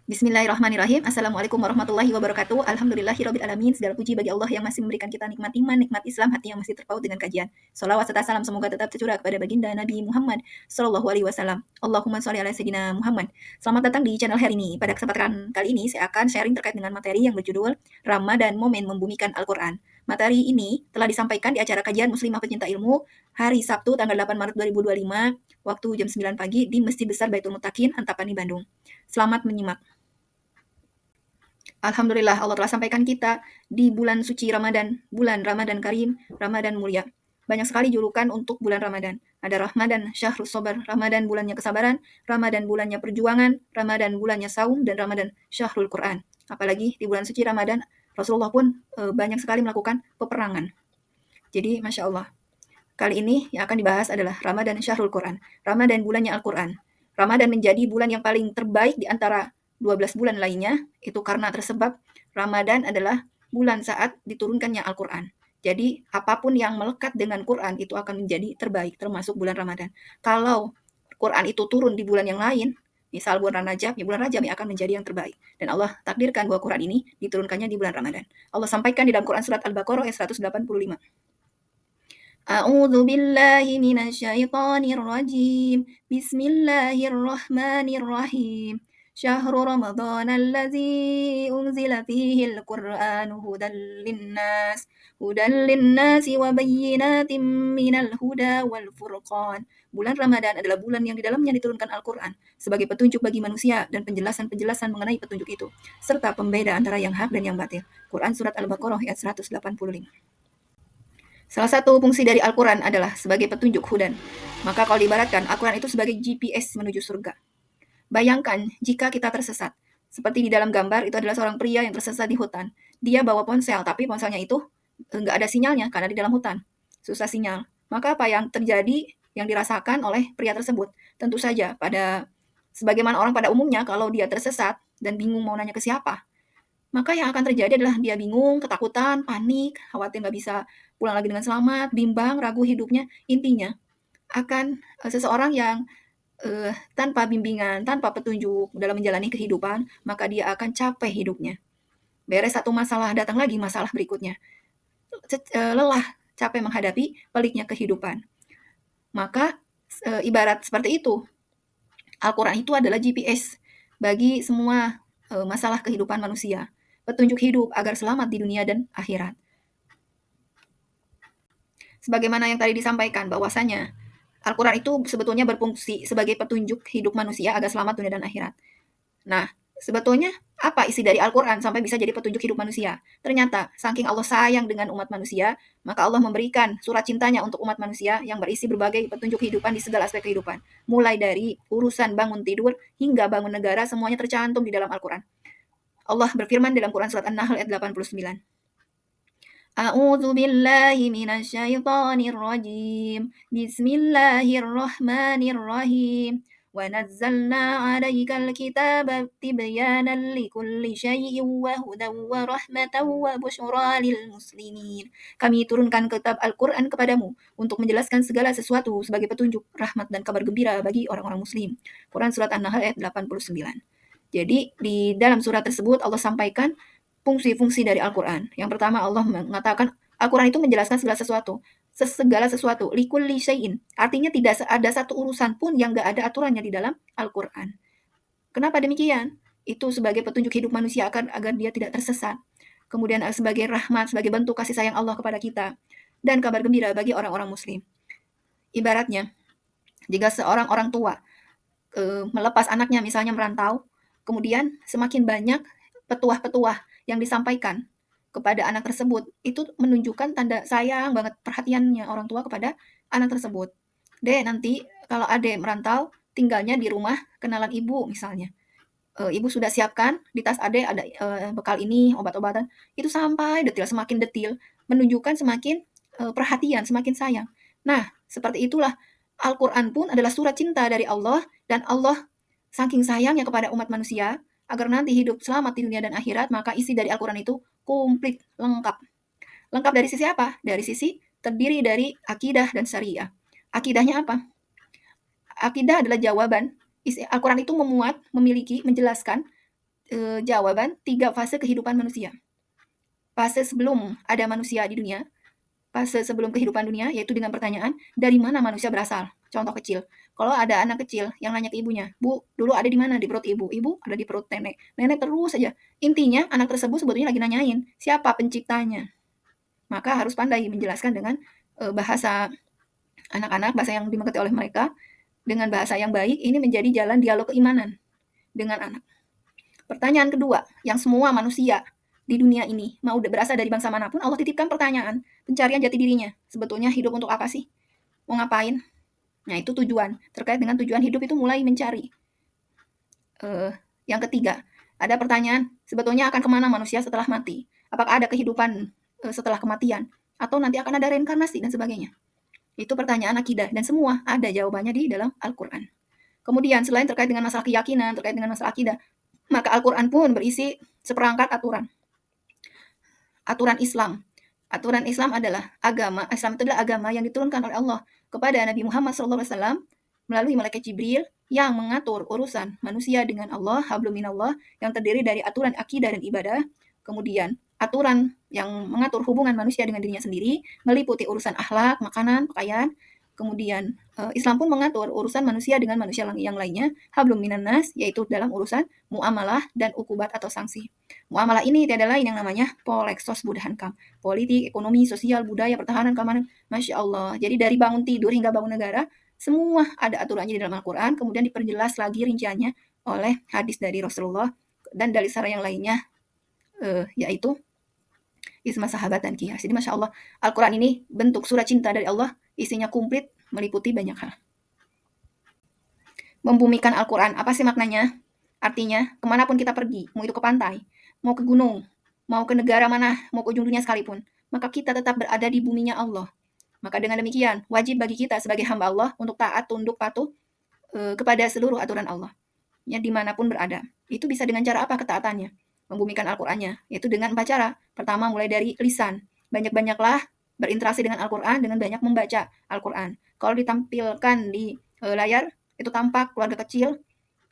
Bismillahirrahmanirrahim. Assalamualaikum warahmatullahi wabarakatuh. Alhamdulillahirabbil alamin. Segala puji bagi Allah yang masih memberikan kita nikmat iman, nikmat Islam, hati yang masih terpaut dengan kajian. Shalawat serta salam semoga tetap tercurah kepada baginda Nabi Muhammad sallallahu alaihi wasallam. Allahumma sholli ala sayyidina Muhammad. Selamat datang di channel hari ini. Pada kesempatan kali ini saya akan sharing terkait dengan materi yang berjudul Ramadan Momen Membumikan Al-Qur'an. Materi ini telah disampaikan di acara kajian Muslimah Pecinta Ilmu hari Sabtu tanggal 8 Maret 2025 waktu jam 9 pagi di Masjid Besar Baitul Muttaqin, Antapani, Bandung. Selamat menyimak. Alhamdulillah Allah telah sampaikan kita di bulan suci Ramadan, bulan Ramadan Karim, Ramadan mulia. Banyak sekali julukan untuk bulan Ramadan. Ada Ramadan Syahrus Sabar, Ramadan bulannya kesabaran, Ramadan bulannya perjuangan, Ramadan bulannya saum, dan Ramadan Syahrul Quran. Apalagi di bulan suci Ramadan, Rasulullah pun banyak sekali melakukan peperangan. Jadi Masya Allah. Kali ini yang akan dibahas adalah Ramadan Syahrul Quran, Ramadan bulannya Al-Quran. Ramadan menjadi bulan yang paling terbaik di antara 12 bulan lainnya, itu karena tersebab Ramadan adalah bulan saat diturunkannya Al-Quran. Jadi apapun yang melekat dengan Quran itu akan menjadi terbaik, termasuk bulan Ramadan. Kalau Quran itu turun di bulan yang lain, misal bulan Rajab, ya bulan Rajab yang akan menjadi yang terbaik. Dan Allah takdirkan bahwa Quran ini diturunkannya di bulan Ramadan. Allah sampaikan di dalam Quran surat Al-Baqarah ayat 185. A'udzu billahi minasyaitonir rajim. Bismillahirrahmanirrahim. Syahrul Ramadan allazi unzila fihil Qur'anu hudan linnasi wa bayyinatin minal huda wal furqan. Bulan Ramadan adalah bulan yang di dalamnya diturunkan Al-Qur'an sebagai petunjuk bagi manusia dan penjelasan-penjelasan mengenai petunjuk itu serta pembeda antara yang hak dan yang batil. Quran surat Al-Baqarah ayat 185. Salah satu fungsi dari Al-Quran adalah sebagai petunjuk hudan. Maka kalau diibaratkan, Al-Quran itu sebagai GPS menuju surga. Bayangkan jika kita tersesat. Seperti di dalam gambar, itu adalah seorang pria yang tersesat di hutan. Dia bawa ponsel, tapi ponselnya itu nggak ada sinyalnya karena di dalam hutan. Susah sinyal. Maka apa yang terjadi, yang dirasakan oleh pria tersebut? Tentu saja, sebagaimana orang pada umumnya, kalau dia tersesat dan bingung mau nanya ke siapa, maka yang akan terjadi adalah dia bingung, ketakutan, panik, khawatir nggak bisa pulang lagi dengan selamat, bimbang, ragu hidupnya. Intinya akan seseorang yang tanpa bimbingan, tanpa petunjuk dalam menjalani kehidupan, maka dia akan capek hidupnya. Beres satu masalah, datang lagi masalah berikutnya. Lelah, capek menghadapi peliknya kehidupan. Maka ibarat seperti itu. Al-Quran itu adalah GPS bagi semua masalah kehidupan manusia. Petunjuk hidup agar selamat di dunia dan akhirat. Sebagaimana yang tadi disampaikan bahwasanya Al-Quran itu sebetulnya berfungsi sebagai petunjuk hidup manusia agar selamat dunia dan akhirat. Nah, sebetulnya apa isi dari Al-Quran sampai bisa jadi petunjuk hidup manusia? Ternyata, saking Allah sayang dengan umat manusia, maka Allah memberikan surat cintanya untuk umat manusia yang berisi berbagai petunjuk kehidupan di segala aspek kehidupan. Mulai dari urusan bangun tidur hingga bangun negara, semuanya tercantum di dalam Al-Quran. Allah berfirman dalam Quran surat An-Nahl ayat 89. A'udzu billahi minasyaitonir rajim. Bismillahirrahmanirrahim. Wa nazzalna 'alaikal kitaba tibyanan likulli syai'in wa hudan wa rahmatan wa busyra lil muslimin. Kami turunkan kitab Al-Qur'an kepadamu untuk menjelaskan segala sesuatu sebagai petunjuk, rahmat dan kabar gembira bagi orang-orang muslim. Quran surat An-Nahl ayat 89. Jadi di dalam surat tersebut Allah sampaikan fungsi-fungsi dari Al-Quran. Yang pertama Allah mengatakan Al-Quran itu menjelaskan segala sesuatu, likulli syai'in. Artinya tidak ada satu urusan pun yang nggak ada aturannya di dalam Al-Quran. Kenapa demikian? Itu sebagai petunjuk hidup manusia agar dia tidak tersesat. Kemudian sebagai rahmat, sebagai bentuk kasih sayang Allah kepada kita. Dan kabar gembira bagi orang-orang muslim. Ibaratnya, jika seorang orang tua melepas anaknya misalnya merantau, kemudian semakin banyak petuah-petuah yang disampaikan kepada anak tersebut, itu menunjukkan tanda sayang banget perhatiannya orang tua kepada anak tersebut. Dek, nanti kalau adek merantau, tinggalnya di rumah kenalan ibu misalnya. Ibu sudah siapkan di tas adek ada bekal ini, obat-obatan. Itu sampai detil, semakin detil, menunjukkan semakin perhatian, semakin sayang. Nah, seperti itulah Al-Quran pun adalah surat cinta dari Allah, dan Allah saking sayangnya kepada umat manusia, agar nanti hidup selamat di dunia dan akhirat, maka isi dari Al-Quran itu komplit, lengkap. Lengkap dari sisi apa? Dari sisi terdiri dari akidah dan syariah. Akidahnya apa? Akidah adalah jawaban. Al-Quran itu memiliki, menjelaskan jawaban 3 fase kehidupan manusia. Fase sebelum ada manusia di dunia, fase sebelum kehidupan dunia, yaitu dengan pertanyaan, dari mana manusia berasal? Contoh kecil, kalau ada anak kecil yang nanya ke ibunya, "Bu, dulu ada di mana? Di perut ibu. Ibu ada di perut nenek." Nenek terus saja. Intinya anak tersebut sebetulnya lagi nanyain, siapa penciptanya? Maka harus pandai menjelaskan dengan bahasa anak-anak, bahasa yang dimengerti oleh mereka, dengan bahasa yang baik. Ini menjadi jalan dialog keimanan dengan anak. Pertanyaan kedua, yang semua manusia di dunia ini mau berasal dari bangsa manapun, Allah titipkan pertanyaan, pencarian jati dirinya. Sebetulnya hidup untuk apa sih? Mau ngapain? Nah, itu tujuan. Terkait dengan tujuan hidup itu mulai mencari. Yang ketiga, ada pertanyaan, sebetulnya akan kemana manusia setelah mati? Apakah ada kehidupan setelah kematian? Atau nanti akan ada reinkarnasi dan sebagainya? Itu pertanyaan akidah, dan semua ada jawabannya di dalam Al-Quran. Kemudian, selain terkait dengan masalah keyakinan, terkait dengan masalah akidah, maka Al-Quran pun berisi seperangkat aturan. Aturan Islam. Aturan Islam adalah agama, Islam itu adalah agama yang diturunkan oleh Allah kepada Nabi Muhammad SAW melalui malaikat Jibril yang mengatur urusan manusia dengan Allah, hablum minallah, yang terdiri dari aturan akidah dan ibadah, kemudian aturan yang mengatur hubungan manusia dengan dirinya sendiri, meliputi urusan akhlak, makanan, pakaian, kemudian Islam pun mengatur urusan manusia dengan manusia yang lainnya, hablum minannas, yaitu dalam urusan muamalah dan ukubat atau sanksi. Muamalah ini tiada lain yang namanya poleksos budahankam. Politik, ekonomi, sosial, budaya, pertahanan, keamanan. Masya Allah. Jadi dari bangun tidur hingga bangun negara, semua ada aturannya di dalam Al-Quran, kemudian diperjelas lagi rinciannya oleh hadis dari Rasulullah dan dari sarah yang lainnya, yaitu Isma Sahabat dan Qiyas. Jadi Masya Allah, Al-Quran ini bentuk surat cinta dari Allah, isinya komplit, meliputi banyak hal. Membumikan Al-Quran, apa sih maknanya? Artinya, kemanapun kita pergi, mau itu ke pantai, mau ke gunung, mau ke negara mana, mau ke ujung dunia sekalipun, maka kita tetap berada di buminya Allah. Maka dengan demikian, wajib bagi kita sebagai hamba Allah untuk taat, tunduk, patuh kepada seluruh aturan Allah. Ya, dimanapun berada. Itu bisa dengan cara apa ketaatannya? Membumikan Al-Qur'annya, yaitu dengan 4 cara. Pertama, mulai dari lisan. Banyak-banyaklah berinteraksi dengan Al-Qur'an dengan banyak membaca Al-Qur'an. Kalau ditampilkan di layar, itu tampak keluarga kecil,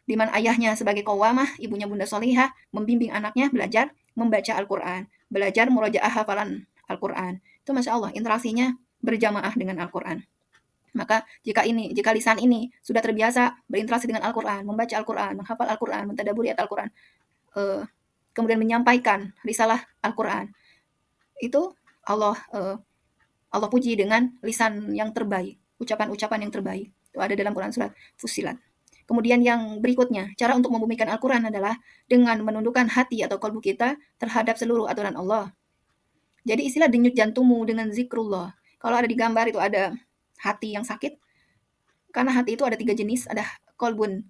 di mana ayahnya sebagai qawwamah, ibunya bunda solihah, membimbing anaknya belajar membaca Al-Qur'an, belajar murojaah hafalan Al-Qur'an. Itu Masya Allah, interaksinya berjamaah dengan Al-Qur'an. Maka jika lisan ini sudah terbiasa berinteraksi dengan Al-Qur'an, membaca Al-Qur'an, menghafal Al-Qur'an, mentadaburi ayat Al-Qur'an, kemudian menyampaikan risalah Al-Qur'an, itu Allah puji dengan lisan yang terbaik, ucapan-ucapan yang terbaik. Itu ada dalam Quran surat Fussilat. Kemudian yang berikutnya, cara untuk membumikan Al-Qur'an adalah dengan menundukkan hati atau kalbu kita terhadap seluruh aturan Allah. Jadi istilah denyut jantungmu dengan zikrullah. Kalau ada di gambar itu ada hati yang sakit, karena hati itu ada 3 jenis, ada kolbun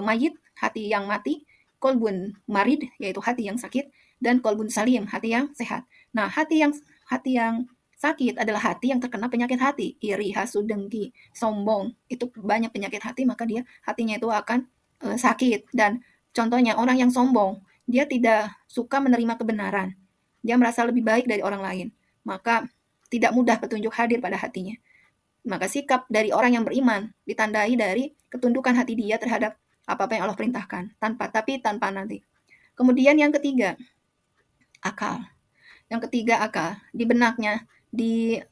mayit, hati yang mati, kolbun marid, yaitu hati yang sakit, dan kolbun salim, hati yang sehat. Nah, hati yang sakit adalah hati yang terkena penyakit hati, iri, hasud, dengki, sombong. Itu banyak penyakit hati, maka hatinya itu akan sakit. Dan contohnya orang yang sombong, dia tidak suka menerima kebenaran. Dia merasa lebih baik dari orang lain. Maka tidak mudah petunjuk hadir pada hatinya. Maka sikap dari orang yang beriman ditandai dari ketundukan hati dia terhadap apa-apa yang Allah perintahkan, tanpa nanti. Kemudian yang ketiga, akal. Yang ketiga, akal. Di benaknya, di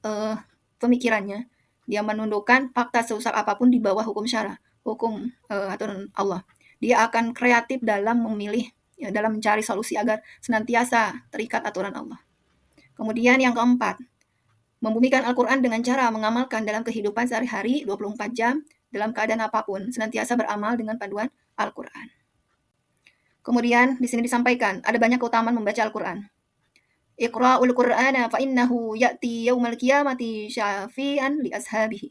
pemikirannya, dia menundukkan fakta seusak apapun di bawah hukum syara, hukum aturan Allah. Dia akan kreatif dalam memilih, dalam mencari solusi agar senantiasa terikat aturan Allah. Kemudian yang keempat, membumikan Al-Quran dengan cara mengamalkan dalam kehidupan sehari-hari 24 jam dalam keadaan apapun, senantiasa beramal dengan panduan Al-Quran. Kemudian di sini disampaikan ada banyak keutamaan membaca Al-Quran. Iqra'ul Qur'ana fa innahu ya'ti yaumal qiyamati syafi'an li ashabihi.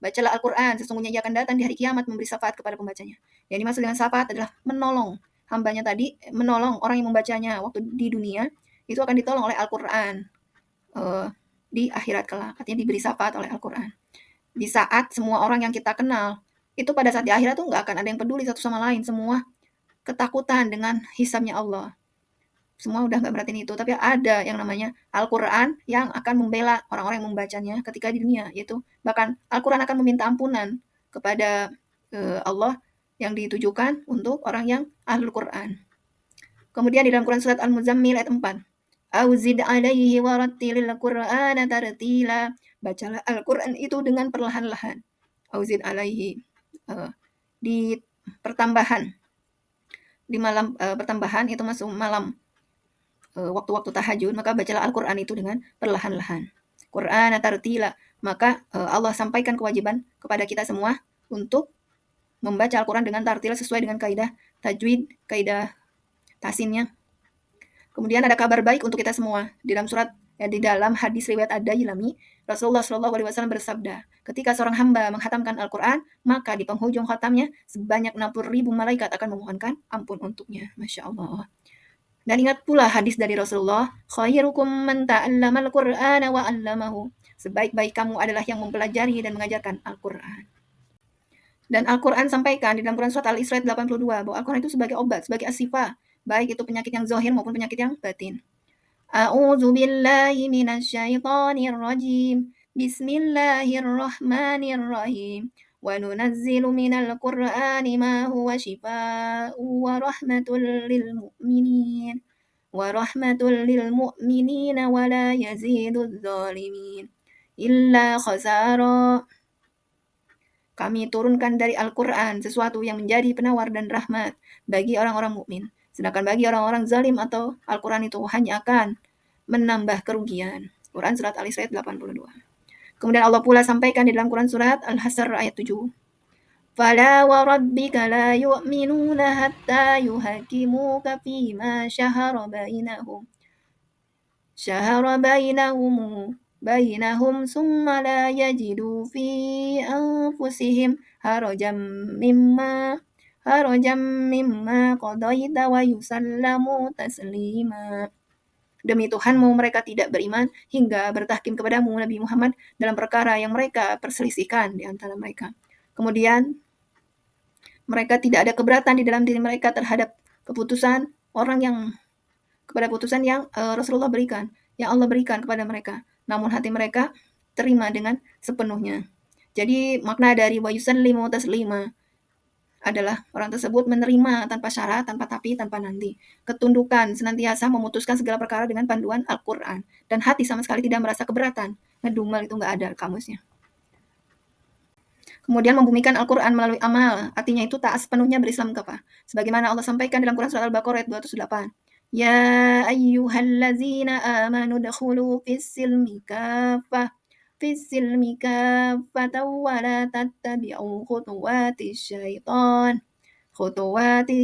Bacalah Al-Quran, sesungguhnya ia akan datang di hari kiamat memberi syafaat kepada pembacanya. Yang dimaksud dengan syafaat adalah menolong hambanya tadi, menolong orang yang membacanya waktu di dunia, itu akan ditolong oleh Al-Quran di akhirat kelak, artinya diberi syafaat oleh Al-Quran. Di saat semua orang yang kita kenal, itu pada saat di akhirat tuh nggak akan ada yang peduli satu sama lain, semua ketakutan dengan hisabnya Allah. Semua udah nggak merhatiin itu, tapi ada yang namanya Al-Quran yang akan membela orang-orang yang membacanya ketika di dunia, yaitu bahkan Al-Quran akan meminta ampunan kepada Allah yang ditujukan untuk orang yang Ahlul Quran. Kemudian di dalam Quran surat Al-Muzammil ayat 4. Auzid alaihi warattilil Qur'ana tartila. Bacalah Al-Quran itu dengan perlahan-lahan. Auzid alaihi. Di pertambahan. Di malam pertambahan itu masuk malam. Waktu-waktu tahajud, maka bacalah Al-Quran itu dengan perlahan-lahan. Qur'ana tartila. Maka Allah sampaikan kewajiban kepada kita semua untuk membaca Al-Quran dengan tartil sesuai dengan kaidah tajwid, kaidah tasinnya. Kemudian ada kabar baik untuk kita semua. Di dalam hadis riwayat Ad-Dailami, Rasulullah Shallallahu Alaihi Wasallam bersabda, ketika seorang hamba menghatamkan Al-Quran, maka di penghujung khatamnya sebanyak 60.000 malaikat akan memohonkan ampun untuknya. Masya Allah. Dan ingat pula hadis dari Rasulullah, khairukum man ta'allama al-Qur'ana wa 'allamahu. Sebaik-baik kamu adalah yang mempelajari dan mengajarkan Al-Quran. Dan Al-Quran sampaikan di dalam Quran Surat Al-Isra 82 bahwa Al-Quran itu sebagai obat, sebagai asyifa, baik itu penyakit yang zahir maupun penyakit yang batin. A'udzu billahi minasyaitonir rajim. Bismillahirrahmanirrahim. Wa nunazzilu minal Qur'ani ma huwa shifaa'un wa rahmatul lil mu'minin. Wa rahmatul lil mu'minina wa la yazidudz zalimin illa khasara. Kami turunkan dari Al-Quran sesuatu yang menjadi penawar dan rahmat bagi orang-orang mukmin. Sedangkan bagi orang-orang zalim atau Al-Quran itu hanya akan menambah kerugian. Quran Surat Al-Isra 82. Kemudian Allah pula sampaikan di dalam Quran Surat Al-Hasr ayat 7. Fala wa rabbika la yu'minuna hatta yuhakimuka fima syahara bainahum. Bainahum summa la yajidu fi anfusihim harajan mimma qadaita wa yusallamu taslima. Demi Tuhanmu mereka tidak beriman hingga bertahkim kepadamu Nabi Muhammad dalam perkara yang mereka perselisihkan di antara mereka. Kemudian mereka tidak ada keberatan di dalam diri mereka terhadap keputusan yang Rasulullah berikan, yang Allah berikan kepada mereka. Namun hati mereka terima dengan sepenuhnya. Jadi makna dari wa yusallimu taslima adalah orang tersebut menerima tanpa syarat, tanpa tapi, tanpa nanti. Ketundukan, senantiasa memutuskan segala perkara dengan panduan Al-Quran. Dan hati sama sekali tidak merasa keberatan. Ngedumel itu nggak ada kamusnya. Kemudian membumikan Al-Quran melalui amal. Artinya itu taat sepenuhnya berislam kafah. Sebagaimana Allah sampaikan dalam Quran Surat Al-Baqarah ayat 208. Ya ayyuhallazina amanu dakhulu fissilmi kafah wa la tattabi'u khutuwatis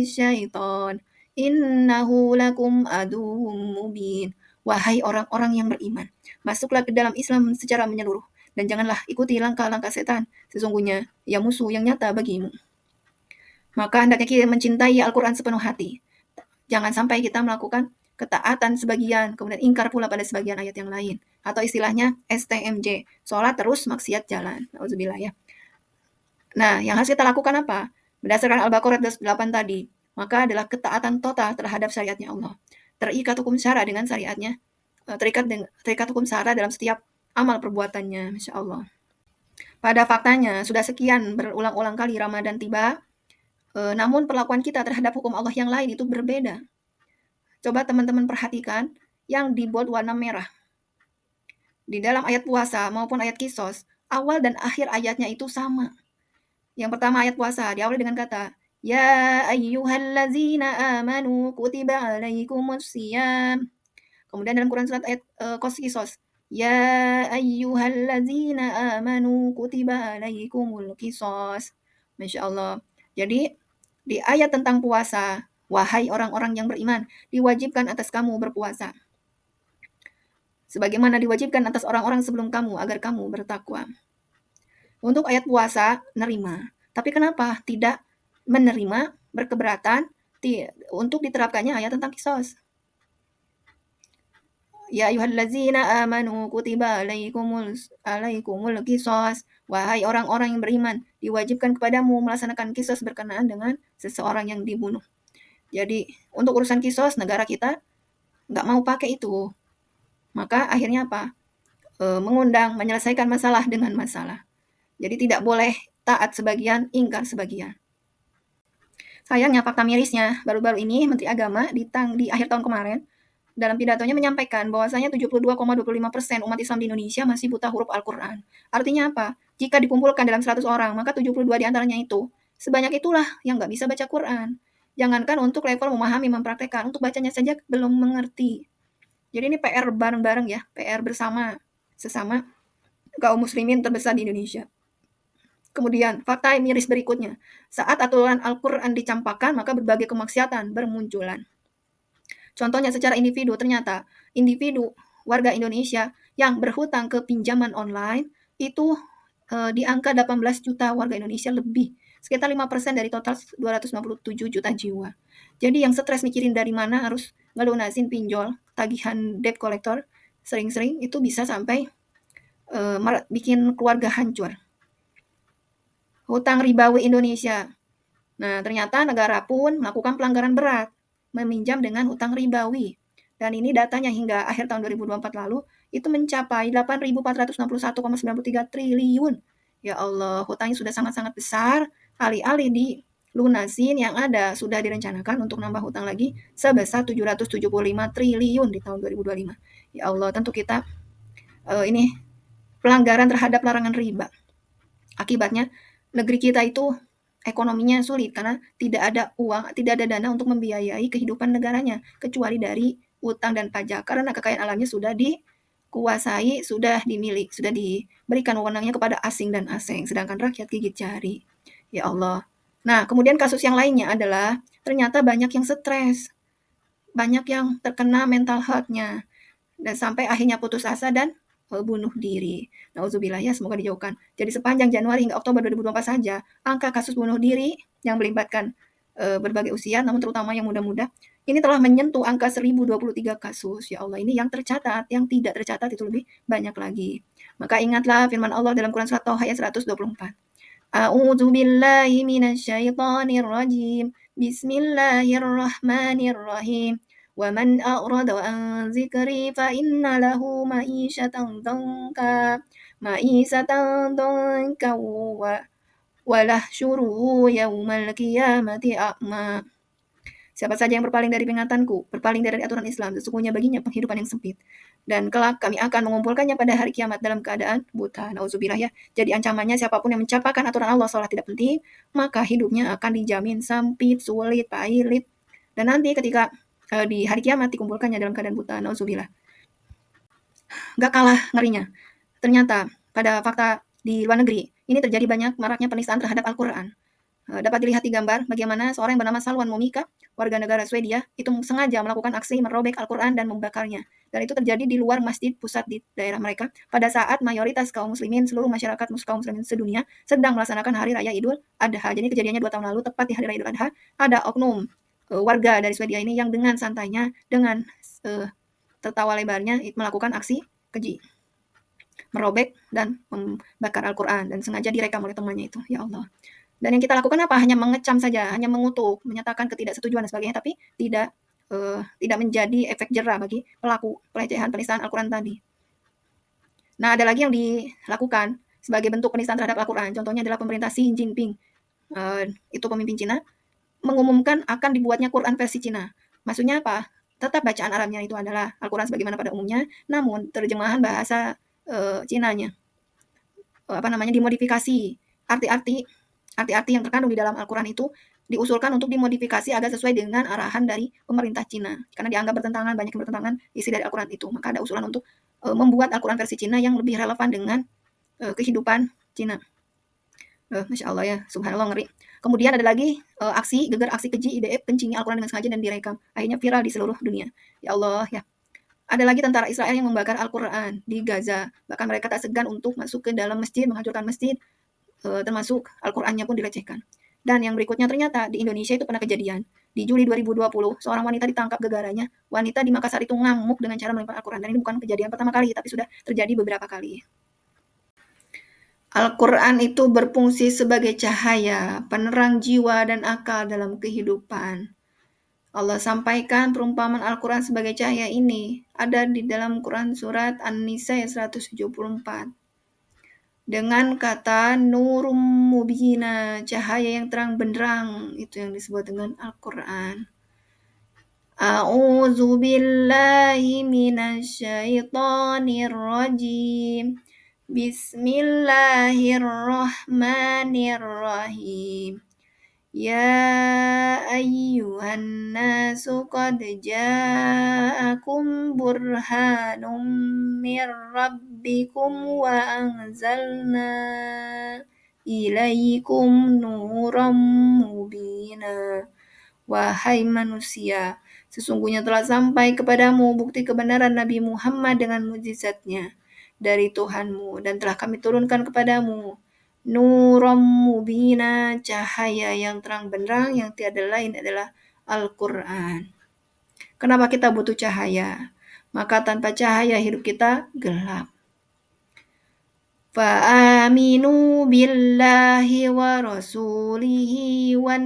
syaitan innahu lakum aduwwum mubin. Wahai orang-orang yang beriman, masuklah ke dalam Islam secara menyeluruh dan janganlah ikuti langkah-langkah setan, sesungguhnya ia musuh yang nyata bagimu. Maka hendaknya kita mencintai Al-Quran sepenuh hati. Jangan sampai kita melakukan ketaatan sebagian, kemudian ingkar pula pada sebagian ayat yang lain. Atau istilahnya STMJ, sholat terus maksiat jalan. Auzubillah ya. Nah, yang harus kita lakukan apa? Berdasarkan Al-Baqarah 8 tadi, maka adalah ketaatan total terhadap syariatnya Allah. Terikat hukum syara dengan syariatnya, terikat hukum syara dalam setiap amal perbuatannya, Masya Allah. Pada faktanya, sudah sekian berulang-ulang kali Ramadan tiba, namun perlakuan kita terhadap hukum Allah yang lain itu berbeda. Coba teman-teman perhatikan yang di bold warna merah. Di dalam ayat puasa maupun ayat Qisas, awal dan akhir ayatnya itu sama. Yang pertama ayat puasa diawali dengan kata, Ya ayyuhallazina amanu kutiba alaikumus siyam. Kemudian dalam Quran Surat ayat Qisas, Ya ayyuhallazina amanu kutiba alaikumul qisas. Masya Allah. Jadi di ayat tentang puasa, wahai orang-orang yang beriman, diwajibkan atas kamu berpuasa. Sebagaimana diwajibkan atas orang-orang sebelum kamu agar kamu bertakwa. Untuk ayat puasa, nerima. Tapi kenapa tidak menerima, berkeberatan untuk diterapkannya ayat tentang qisas? Ya ayyuhallazina amanu kutiba alaikumul qisas. Wahai orang-orang yang beriman, diwajibkan kepadamu melaksanakan qisas berkenaan dengan seseorang yang dibunuh. Jadi, untuk urusan qisas, negara kita nggak mau pakai itu. Maka akhirnya apa? Mengundang, menyelesaikan masalah dengan masalah. Jadi tidak boleh taat sebagian, ingkar sebagian. Sayangnya fakta mirisnya, baru-baru ini Menteri Agama di akhir tahun kemarin, dalam pidatonya menyampaikan bahwasanya 72,25% umat Islam di Indonesia masih buta huruf Al-Quran. Artinya apa? Jika dikumpulkan dalam 100 orang, maka 72 diantaranya itu, sebanyak itulah yang nggak bisa baca Quran. Jangankan untuk level memahami, mempraktekkan, untuk bacanya saja belum mengerti. Jadi ini PR bareng-bareng ya, PR bersama, sesama kaum muslimin terbesar di Indonesia. Kemudian, fakta miris berikutnya. Saat aturan Al-Quran dicampakkan, maka berbagai kemaksiatan bermunculan. Contohnya secara individu, ternyata individu warga Indonesia yang berhutang ke pinjaman online itu di angka 18 juta warga Indonesia lebih. Sekitar 5% dari total 297 juta jiwa. Jadi yang stres mikirin dari mana harus ngelunasin pinjol, tagihan debt collector, sering-sering itu bisa sampai bikin keluarga hancur. Hutang ribawi Indonesia. Nah, ternyata negara pun melakukan pelanggaran berat, meminjam dengan hutang ribawi. Dan ini datanya hingga akhir tahun 2024 lalu, itu mencapai 8.461,93 triliun. Ya Allah, hutangnya sudah sangat-sangat besar, alih-alih dilunasin yang ada, sudah direncanakan untuk nambah hutang lagi sebesar 775 triliun di tahun 2025. Ya Allah, tentu kita ini pelanggaran terhadap larangan riba. Akibatnya, negeri kita itu ekonominya sulit karena tidak ada uang, tidak ada dana untuk membiayai kehidupan negaranya kecuali dari utang dan pajak karena kekayaan alamnya sudah dikuasai, sudah dimiliki, sudah diberikan wewenangnya kepada asing dan asing, sedangkan rakyat gigit jari. Ya Allah. Nah, kemudian kasus yang lainnya adalah ternyata banyak yang stres, banyak yang terkena mental health-nya dan sampai akhirnya putus asa dan bunuh diri. Nauzubillah ya, semoga dijauhkan. Jadi sepanjang Januari hingga Oktober 2024 saja, angka kasus bunuh diri yang melibatkan berbagai usia, namun terutama yang muda-muda, ini telah menyentuh angka 1023 kasus. Ya Allah, ini yang tercatat, yang tidak tercatat itu lebih banyak lagi. Maka ingatlah firman Allah dalam Quran Surat Taha ayat 124. A'udzu billahi minasyaitonir rajim. Bismillahirrahmanirrahim. وَمَنْ أَعْرَضَ عَنْ ذِكْرِي فَإِنَّ لَهُ مَعِيشَةً ضَنكًا وَنَحْشُرُهُ يَوْمَ الْقِيَامَةِ أَعْمَى. Siapa saja yang berpaling dari peringatanku, berpaling dari aturan Islam, sesungguhnya baginya penghidupan yang sempit. Dan kelak kami akan mengumpulkannya pada hari kiamat dalam keadaan buta. Nauzubillah ya. Jadi ancamannya siapapun yang mencapakan aturan Allah sholat tidak penting, maka hidupnya akan dijamin sempit, sulit, pahit. Dan nanti ketika di hari kiamat dikumpulkannya dalam keadaan buta. Nauzubillah. Gak kalah ngerinya. Ternyata pada fakta di luar negeri, ini terjadi banyak maraknya penistaan terhadap Al-Quran. Dapat dilihat di gambar bagaimana seorang yang bernama Salwan Momika, warga negara Swedia, itu sengaja melakukan aksi merobek Al-Quran dan membakarnya. Dan itu terjadi di luar masjid pusat di daerah mereka pada saat mayoritas kaum muslimin, seluruh masyarakat kaum muslimin sedunia sedang melaksanakan Hari Raya Idul Adha. Jadi kejadiannya 2 tahun lalu, tepat di Hari Raya Idul Adha, ada oknum warga dari Swedia ini yang dengan santainya, dengan tertawa lebarnya melakukan aksi keji, merobek dan membakar Al-Quran, dan sengaja direkam oleh temannya itu. Ya Allah. Dan yang kita lakukan apa? Hanya mengecam saja, hanya mengutuk, menyatakan ketidaksetujuan dan sebagainya, tapi tidak menjadi efek jera bagi pelaku pelecehan penistaan Al-Quran tadi. Nah, ada lagi yang dilakukan sebagai bentuk penistaan terhadap Al-Quran. Contohnya adalah pemerintah Xi Jinping, itu pemimpin Cina, mengumumkan akan dibuatnya Quran versi Cina. Maksudnya apa? Tetap bacaan Arabnya itu adalah Al-Quran sebagaimana pada umumnya, namun terjemahan bahasa Cinanya dimodifikasi. Arti-arti yang terkandung di dalam Al-Quran itu diusulkan untuk dimodifikasi agar sesuai dengan arahan dari pemerintah Cina. Karena dianggap banyak yang bertentangan isi dari Al-Quran itu. Maka ada usulan untuk membuat Al-Quran versi Cina yang lebih relevan dengan kehidupan Cina. Masya Allah ya, subhanallah, ngeri. Kemudian ada lagi gegar aksi keji IDF kencingnya Al-Quran dengan sengaja dan direkam. Akhirnya viral di seluruh dunia. Ya Allah ya. Ada lagi tentara Israel yang membakar Al-Quran di Gaza. Bahkan mereka tak segan untuk masuk ke dalam masjid, menghancurkan masjid, termasuk Al-Qurannya pun dilecehkan. Dan yang berikutnya ternyata di Indonesia itu pernah kejadian. Di Juli 2020, seorang wanita ditangkap gegaranya. Wanita di Makassar itu ngamuk dengan cara melempar Al-Quran. Dan ini bukan kejadian pertama kali, tapi sudah terjadi beberapa kali. Al-Quran itu berfungsi sebagai cahaya, penerang jiwa dan akal dalam kehidupan. Allah sampaikan perumpamaan Al-Quran sebagai cahaya ini ada di dalam Quran surat An-Nisa ayat 174. dengan kata nurum mubina, cahaya yang terang benderang, itu yang disebut dengan Al-Quran. A'udzu billahi minasyaitonir rajim. Bismillahirrahmanirrahim. Ya ayyuhan nasu qad ja'akum burhanum mir rabbikum wa anzalna ilaikum nuram mubina. Wahai manusia, sesungguhnya telah sampai kepadamu bukti kebenaran Nabi Muhammad dengan mukjizatnya dari Tuhanmu, dan telah kami turunkan kepadamu nuram mubina, cahaya yang terang benderang yang tiada lain adalah Al-Quran. Kenapa kita butuh cahaya? Maka tanpa cahaya hidup kita gelap. Fa'aminu billahi wa rasulihi wan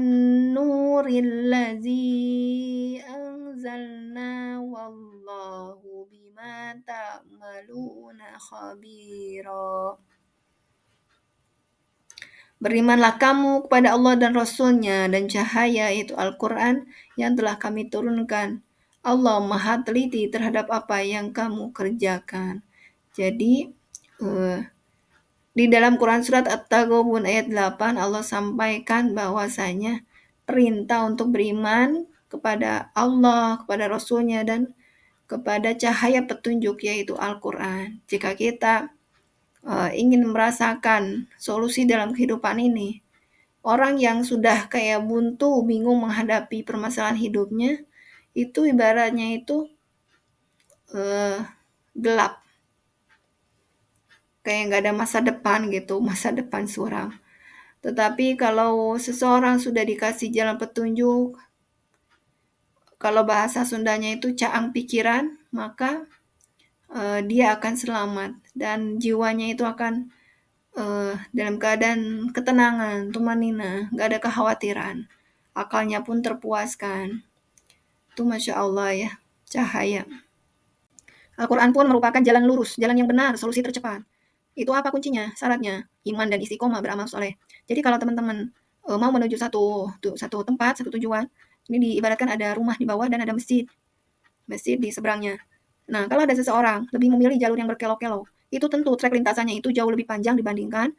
nuril ladzi anzalna wallahu bima ta'maluna khabira. Berimanlah kamu kepada Allah dan Rasul-Nya dan cahaya itu Al-Quran yang telah kami turunkan. Allah maha teliti terhadap apa yang kamu kerjakan. Jadi, di dalam Quran surat At-Taghabun ayat 8 Allah sampaikan bahwasanya perintah untuk beriman kepada Allah, kepada Rasul-Nya dan kepada cahaya petunjuk yaitu Al-Quran. Jika kita ingin merasakan solusi dalam kehidupan ini, orang yang sudah kayak buntu, bingung menghadapi permasalahan hidupnya, itu ibaratnya itu gelap. Kayak nggak ada masa depan gitu, masa depan suram. Tetapi kalau seseorang sudah dikasih jalan petunjuk, kalau bahasa Sundanya itu caang pikiran, maka dia akan selamat dan jiwanya itu akan dalam keadaan ketenangan, tumanina, nggak ada kekhawatiran. Akalnya pun terpuaskan. Itu Masya Allah ya, cahaya. Al-Quran pun merupakan jalan lurus, jalan yang benar, solusi tercepat. Itu apa kuncinya? Syaratnya, iman dan istiqomah beramal soleh. Jadi kalau teman-teman mau menuju satu tempat, satu tujuan, ini diibaratkan ada rumah di bawah dan ada masjid di seberangnya. Nah, kalau ada seseorang lebih memilih jalur yang berkelok-kelok, itu tentu trek lintasannya itu jauh lebih panjang dibandingkan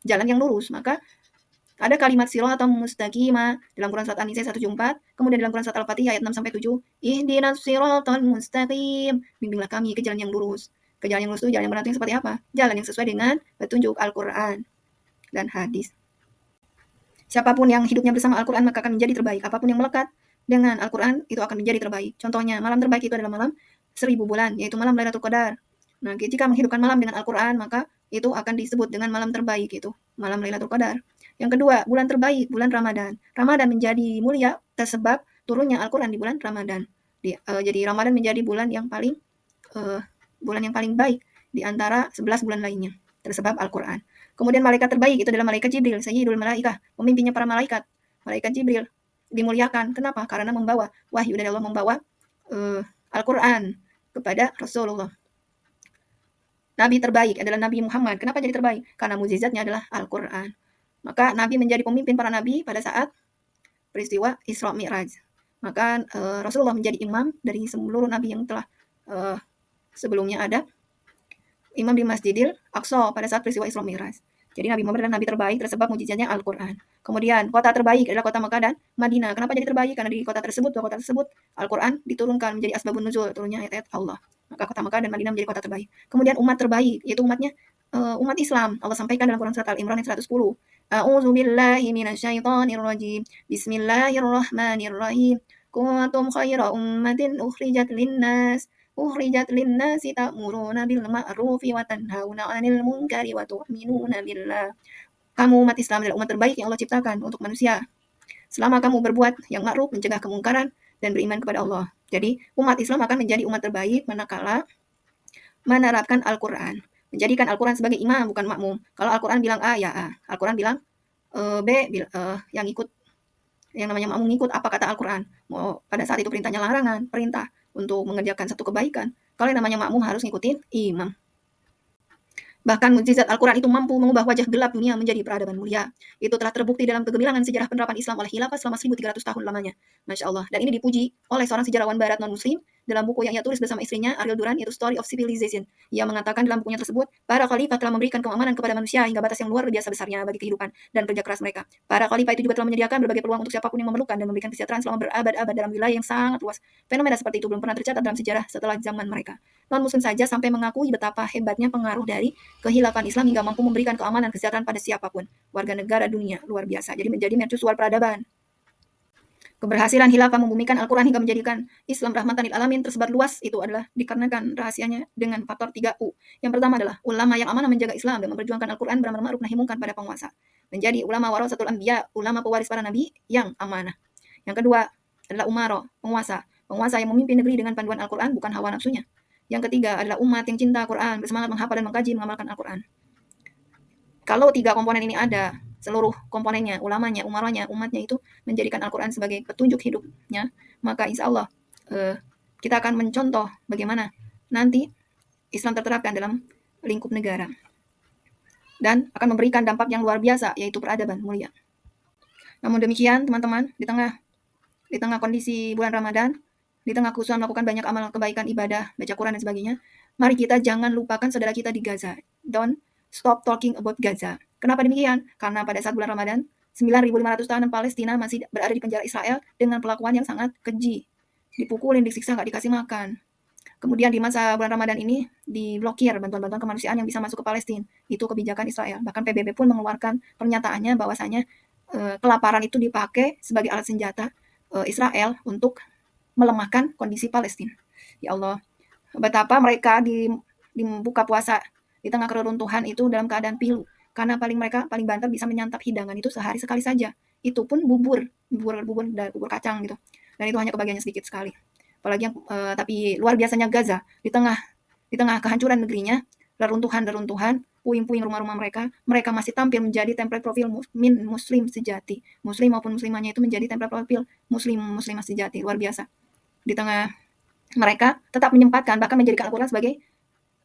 jalan yang lurus. Maka ada kalimat siratal mustaqimah dalam Quran surat An-Nisa 174, kemudian dalam Quran surat Al-Fatihah ayat 6 sampai 7, ihdinas siratal mustaqim, bimbinglah kami ke jalan yang lurus. Ke jalan yang lurus itu jalan yang benar itu seperti apa? Jalan yang sesuai dengan petunjuk Al-Quran dan hadis. Siapapun yang hidupnya bersama Al-Quran maka akan menjadi terbaik. Apapun yang melekat dengan Al-Quran itu akan menjadi terbaik. Contohnya, malam terbaik itu adalah malam 1000 bulan, yaitu malam Lailatul Qadar. Nah, jika menghidupkan malam dengan Al-Quran, maka itu akan disebut dengan malam terbaik, itu malam Lailatul Qadar. Yang kedua, bulan terbaik, bulan Ramadan. Ramadan menjadi mulia tersebab turunnya Al-Quran di bulan Ramadan. Jadi Ramadan menjadi bulan yang paling baik di antara 11 bulan lainnya, tersebab Al-Quran. Kemudian malaikat terbaik itu adalah malaikat Jibril, Sayyidul Malaikah, pemimpinnya para malaikat. Malaikat Jibril dimuliakan. Kenapa? Karena membawa wahyu dari Allah, membawa Al-Quran kepada Rasulullah. Nabi terbaik adalah Nabi Muhammad. Kenapa jadi terbaik? Karena mukjizatnya adalah Al-Quran. Maka Nabi menjadi pemimpin para Nabi pada saat peristiwa Isra Mi'raj. Maka Rasulullah menjadi imam dari seluruh Nabi yang telah sebelumnya ada, imam di Masjidil Aqsa pada saat peristiwa Isra Mi'raj. Jadi Nabi Muhammad adalah Nabi terbaik tersebab mukjizatnya Al-Quran. Kemudian kota terbaik adalah kota Mekah dan Madinah. Kenapa jadi terbaik? Karena di dua kota tersebut Al-Quran diturunkan menjadi asbabun nuzul, turunnya ayat-ayat Allah. Maka kota Mekah dan Madinah menjadi kota terbaik. Kemudian umat terbaik, yaitu umatnya umat Islam. Allah sampaikan dalam Quran surat Al-Imran ayat 110. A'udzu billahi minasyaitonir rajim. Bismillahirrahmanirrahim. Kuntum khaira ummatin ukhrijat linnasi ta'muruna bil ma'rufi wa tanhauna 'anil munkari wa tu'minuna billah. Kamu umat Islam adalah umat terbaik yang Allah ciptakan untuk manusia. Selama kamu berbuat yang ma'ruf, mencegah kemungkaran dan beriman kepada Allah. Jadi, umat Islam akan menjadi umat terbaik manakala menerapkan Al-Quran. Menjadikan Al-Quran sebagai imam, bukan makmum. Kalau Al-Quran bilang A, ya A. Al-Quran bilang B, yang ikut, yang namanya makmum ngikut apa kata Al-Quran. Pada saat itu perintahnya larangan, perintah untuk mengerjakan satu kebaikan. Kalau yang namanya makmum harus ngikutin imam. Bahkan mukjizat Al-Quran itu mampu mengubah wajah gelap dunia menjadi peradaban mulia. Itu telah terbukti dalam kegemilangan sejarah penerapan Islam oleh khilafah selama 1300 tahun lamanya. Masya Allah. Dan ini dipuji oleh seorang sejarawan barat non-muslim dalam buku yang ia tulis bersama istrinya, Ariel Duran, yaitu Story of Civilization. Ia mengatakan dalam bukunya tersebut, para khalifah telah memberikan keamanan kepada manusia hingga batas yang luar biasa besarnya bagi kehidupan dan kerja keras mereka. Para khalifah itu juga telah menyediakan berbagai peluang untuk siapapun yang memerlukan dan memberikan kesejahteraan selama berabad-abad dalam wilayah yang sangat luas. Fenomena seperti itu belum pernah tercatat dalam sejarah setelah zaman mereka. Non-muslim saja sampai mengakui betapa hebatnya pengaruh dari kehilafan Islam hingga mampu memberikan keamanan kesejahteraan pada siapapun. Warga negara dunia, luar biasa. Jadi menjadi mercusuar peradaban. Keberhasilan khilafah membumikan Al-Quran hingga menjadikan Islam rahmatan lil alamin tersebar luas itu adalah dikarenakan rahasianya dengan faktor 3U. Yang pertama adalah ulama yang amanah menjaga Islam dan memperjuangkan Al-Quran beramar ma'ruf nahi munkar pada penguasa. Menjadi ulama warasatul anbiya, ulama pewaris para nabi yang amanah. Yang kedua adalah umaro, penguasa. Penguasa yang memimpin negeri dengan panduan Al-Quran bukan hawa nafsunya. Yang ketiga adalah umat yang cinta Al-Quran, bersemangat menghafal dan mengkaji mengamalkan Al-Quran. Kalau 3 komponen ini ada, seluruh komponennya, ulamanya, umaranya, umatnya itu menjadikan Al-Quran sebagai petunjuk hidupnya, maka insya Allah kita akan mencontoh bagaimana nanti Islam terterapkan dalam lingkup negara dan akan memberikan dampak yang luar biasa, yaitu peradaban mulia. Namun demikian, teman-teman, di tengah kondisi bulan Ramadan, di tengah keusuhan melakukan banyak amal kebaikan, ibadah, baca Quran dan sebagainya, mari kita jangan lupakan saudara kita di Gaza. Don't stop talking about Gaza. Kenapa demikian? Karena pada saat bulan Ramadan, 9.500 tahanan Palestina masih berada di penjara Israel dengan perlakuan yang sangat keji. Dipukulin, disiksa, nggak dikasih makan. Kemudian di masa bulan Ramadan ini diblokir bantuan-bantuan kemanusiaan yang bisa masuk ke Palestina. Itu kebijakan Israel. Bahkan PBB pun mengeluarkan pernyataannya bahwasanya kelaparan itu dipakai sebagai alat senjata Israel untuk melemahkan kondisi Palestina. Ya Allah, betapa mereka di buka puasa di tengah keruntuhan itu dalam keadaan pilu. Karena mereka paling banter bisa menyantap hidangan itu sehari sekali saja. Itu pun bubur kacang gitu. Dan itu hanya kebagiannya sedikit sekali. Apalagi yang tapi luar biasanya Gaza di tengah kehancuran negerinya, reruntuhan, puing-puing rumah-rumah mereka masih tampil menjadi template profil muslim sejati. Muslim maupun muslimahnya itu menjadi template profil muslimah sejati. Luar biasa. Di tengah mereka tetap menyempatkan bahkan menjadikan Al-Quran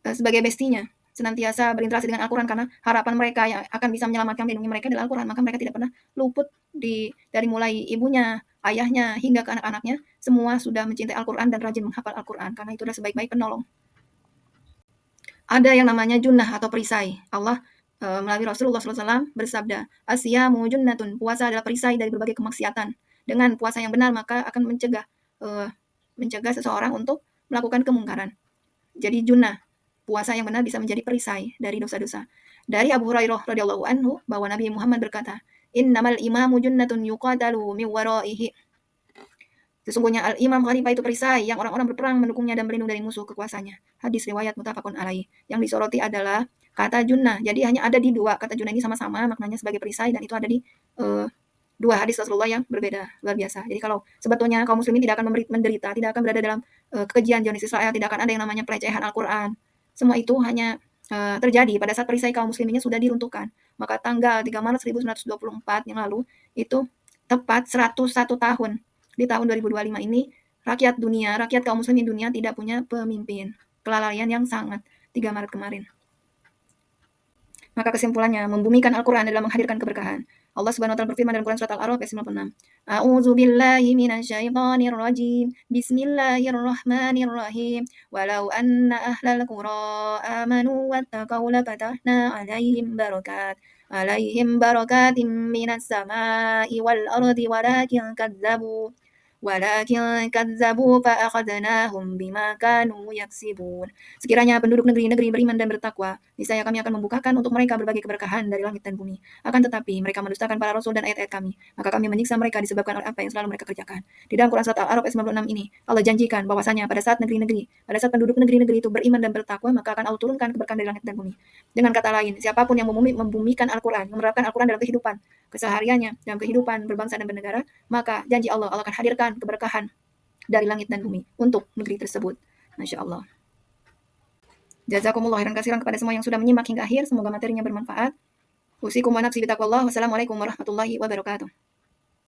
sebagai bestinya, senantiasa berinteraksi dengan Al-Quran karena harapan mereka yang akan bisa menyelamatkan melindungi mereka adalah Al-Quran. Maka mereka tidak pernah luput dari mulai ibunya, ayahnya hingga ke anak-anaknya, semua sudah mencintai Al-Quran dan rajin menghafal Al-Quran karena itu adalah sebaik-baik penolong. Ada yang namanya junnah atau perisai. Allah melalui Rasulullah SAW bersabda, "Asyamu junnatun." Puasa adalah perisai dari berbagai kemaksiatan. Dengan puasa yang benar maka akan mencegah seseorang untuk melakukan kemungkaran. Jadi junnah, puasa yang benar bisa menjadi perisai dari dosa-dosa. Dari Abu Hurairah radhiyallahu anhu bahwa Nabi Muhammad berkata, "Innamal imamu junnatun yuqatalu min waraihi." Sesungguhnya al-imam khalifah itu perisai yang orang-orang berperang mendukungnya dan berlindung dari musuh kekuasaannya. Hadis riwayat muttafaqun alaih. Yang disoroti adalah kata junnah. Jadi hanya ada di 2 kata junnah ini sama-sama maknanya sebagai perisai dan itu ada di 2 hadis Rasulullah yang berbeda. Luar biasa. Jadi kalau sebetulnya kaum muslimin tidak akan menderita, tidak akan berada dalam kekejian Zionis Israel, tidak akan ada yang namanya pelecehan Al-Quran. Semua itu hanya terjadi pada saat perisai kaum musliminnya sudah diruntuhkan. Maka tanggal 3 Maret 1924 yang lalu itu tepat 101 tahun. Di tahun 2025 ini rakyat kaum muslimin dunia tidak punya pemimpin. Kelalaian yang sangat 3 Maret kemarin. Maka kesimpulannya, membumikan Al-Quran adalah menghadirkan keberkahan. Allah Subhanahu wa taala berfirman dalam Quran surat Al-A'raf ayat 96. A'udzu billahi minasyaitonir rajim. Bismillahirrahmanirrahim. Walau anna ahlal qura amanu wattaqaw lafatahna 'alaihim barakatim minas sama'i wal ardi walakin kadzabu fa akhadnahum bima kanu yaksibun. Sekiranya penduduk negeri-negeri beriman dan bertakwa, niscaya kami akan membukakan untuk mereka berbagai keberkahan dari langit dan bumi. Akan tetapi mereka mendustakan para rasul dan ayat-ayat kami, maka kami menyiksa mereka disebabkan oleh apa yang selalu mereka kerjakan. Di dalam Quran surat Al-A'raf ayat 96 ini, Allah janjikan bahwasanya pada saat penduduk negeri-negeri itu beriman dan bertakwa, maka akan Allah turunkan keberkahan dari langit dan bumi. Dengan kata lain, siapapun yang membumikan Al-Quran, menerapkan Al-Quran dalam kehidupan kesehariannya, dalam kehidupan berbangsa dan bernegara, maka janji Allah akan hadirkan keberkahan dari langit dan bumi untuk negeri tersebut. Masya Allah. Jazakumullah khairan katsiran kepada semua yang sudah menyimak hingga akhir. Semoga materinya bermanfaat. Usikum wa nafsi bitaqwallah. Wassalamualaikum warahmatullahi wabarakatuh.